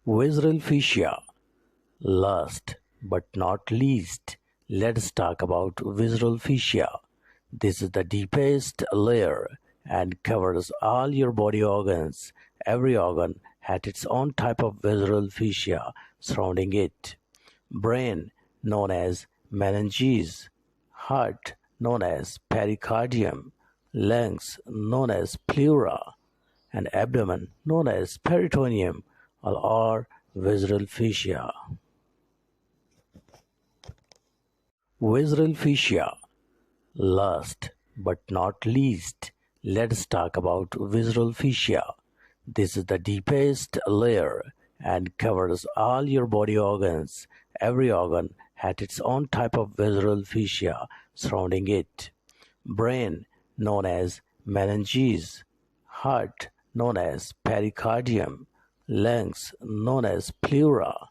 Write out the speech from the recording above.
Visceral fascia. Last but not least, let's talk about visceral fascia. This is the deepest layer and covers all your body organs. Every organ has its own type of visceral fascia surrounding it. Brain, known as meninges. Heart, known as pericardium. Lungs, known as pleurae, and abdomen, known as peritoneum, all are visceral fascia. Visceral fascia. Last but not least, let's talk about visceral fascia. This is the deepest layer and covers all your body organs. Every organ has its own type of visceral fascia surrounding it. Brain, known as meninges. Heart, known as pericardium. Lungs, known as pleura,